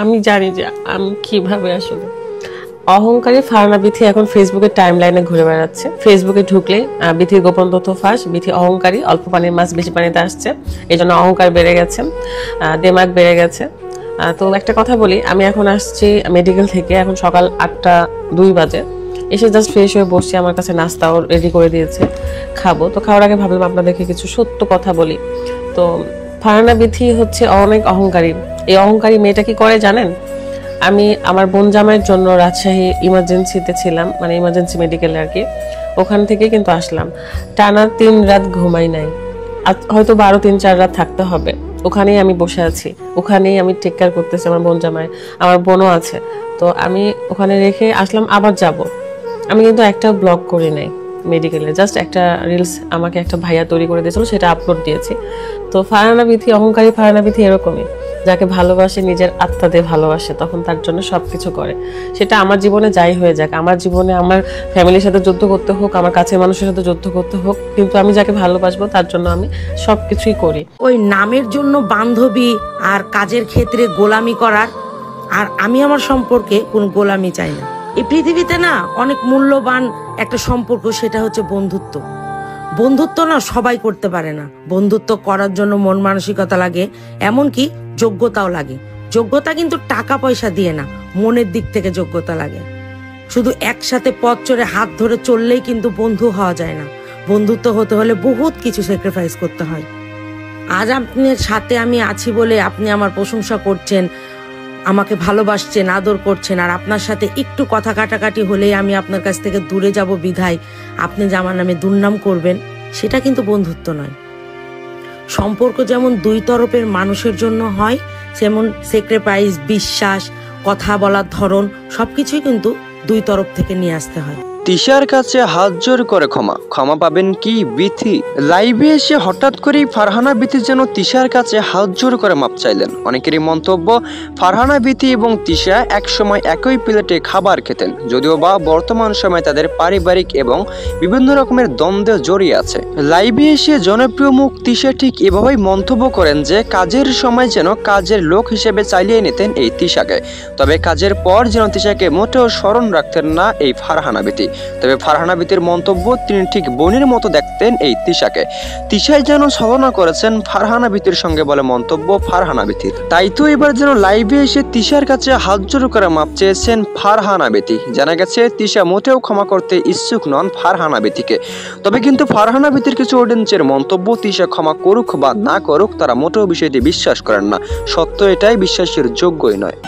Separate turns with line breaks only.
আমি জানি যে আমি কিভাবে আসলে অহংকারী ফারহানা বিথি এখন ফেসবুকের টাইম লাইনে ঘুরে বেড়াচ্ছে। ফেসবুকে ঢুকলেই বিথির গোপন তথ্য ফাঁস, বিথি অহংকারী, অল্প পানির মাছ বেশি পানিতে আসছে, এই জন্য অহংকার বেড়ে গেছে, দেমাগ বেড়ে গেছে। তো একটা কথা বলি, আমি এখন আসছি মেডিকেল থেকে, এখন সকাল 8:02 বাজে। এসে জাস্ট ফ্রেশ হয়ে বসছি, আমার কাছে নাস্তাও রেডি করে দিয়েছে, খাবো। তো খাওয়ার আগে ভাবলাম আপনাদেরকে কিছু সত্য কথা বলি। তো ফারহানা বিথি হচ্ছে অনেক অহংকারী। এই অহংকারী মেয়েটা কি করে জানেন? আমি আমার বোন জামাইয়ের জন্য রাজশাহী ইমার্জেন্সিতে ছিলাম, মানে ইমার্জেন্সি মেডিকেলে আর কি। ওখান থেকে কিন্তু আসলাম, টানা 3 রাত ঘুমাই নাই, হয়তো 3-4 রাত থাকতে হবে। ওখানেই আমি বসে আছি, ওখানেই আমি টেক কেয়ার করতেছি আমার বোন জামাই, আমার বোনও আছে। তো আমি ওখানে রেখে আসলাম, আবার যাব। আমি কিন্তু একটা ব্লগ করি নাই মেডিকেলে, জাস্ট একটা রিলস আমাকে একটা ভাইয়া তৈরি করে দিয়েছিল, সেটা আপলোড দিয়েছি। তো ফারহানা বিথি, অহংকারী ফারহানা বিথি এরকমই, যাকে ভালোবাসে নিজের আত্মা দিয়ে ভালোবাসে, তখন তার জন্য সবকিছু করে। সেটা আমার জীবনে যাই হয়ে যাক, আমার জীবনে আমার ফ্যামিলির সাথে যুদ্ধ করতে হোক, আমার কাছের মানুষের সাথে যুদ্ধ করতে হোক, কিন্তু আমি যাকে ভালোবাসবো তার জন্য আমি সবকিছুই করি।
ওই নামের জন্য বান্ধবী আর কাজের ক্ষেত্রে গোলামি করার, আর আমি আমার সম্পর্কে কোনো গোলামি চাই না। এই পৃথিবীতে না অনেক মূল্যবান একটা সম্পর্ক, সেটা হচ্ছে বন্ধুত্ব। বন্ধুত্ব না সবাই করতে পারে না, বন্ধুত্ব করার জন্য মন মানসিকতা লাগে, এমনকি যোগ্যতাও লাগে। যোগ্যতা কিন্তু টাকা পয়সা দিয়ে না, মনের দিক থেকে যোগ্যতা লাগে। শুধু একসাথে পথ চড়ে হাত ধরে চললেই কিন্তু বন্ধু হওয়া যায় না, বন্ধুত্ব হতে হলে বহুত কিছু স্যাক্রিফাইস করতে হয়। আজ আপনার সাথে আমি আছি বলে আপনি আমার প্রশংসা করছেন, আমাকে ভালোবাসছেন, আদর করছেন, আর আপনার সাথে একটু কথা কাটাকাটি হলেই আমি আপনার কাছ থেকে দূরে যাব বিধায় আপনি যে আমার নামে দুর্নাম করবেন, সেটা কিন্তু বন্ধুত্ব নয়। সম্পর্ক যেমন 2 তরফের মানুষের জন্য হয়, যেমন স্যাক্রিফাইস, বিশ্বাস, কথা বলার ধরন সবকিছুই কিন্তু 2 তরফ থেকে নিয়ে আসতে হয়।
তিশার কাছে হাত জোর করে ক্ষমা পাবেন কি বিথি? লাইভে এসে হঠাৎ করেই ফারহানা বিথি যেন তিশার কাছে হাত জোর করে মাপ চাইলেন। অনেকেরই মন্তব্য, ফারহানা বিথি এবং তিশা একসময় একই প্লেটে খাবার খেতেন, যদিও বা বর্তমান সময়ে তাদের পারিবারিক এবং বিভিন্ন রকমের দ্বন্দ্বে জড়িয়ে আছে। লাইভে এসে জনপ্রিয় মুখ তিশা ঠিক এভাবেই মন্তব্য করেন যে কাজের সময় যেন কাজের লোক হিসেবে চালিয়ে নিতেন এই তিশাকে, তবে কাজের পর যেন তিশাকে মোটেও স্মরণ রাখতেন না এই ফারহানা বিথি। তবে ফারহানা বিথির মন্তব্য, তিনি ঠিক বোনের মতো দেখতেন এই তিশাকে। তিশাই যেন ছলনা করেছেন ফারহানা বিথির সঙ্গে বলে মন্তব্য ফারহানা বিথির। তাই তো এবার যেন লাইভে এসে তিশার কাছে হাত জোর করে মাপ চেয়েছেন ফারহানা বিথি। জানা গেছে তিশা মোটেও ক্ষমা করতে ইচ্ছুক নন ফারহানা বিথিকে। তবে কিন্তু ফারহানা বিথির কিছু অডিয়েন্সের মন্তব্য, তিশা ক্ষমা করুক বা না করুক তারা মোটেও বিষয়টি বিশ্বাস করেন না। সত্য এটাই, বিশ্বাসের যোগ্যই নয়।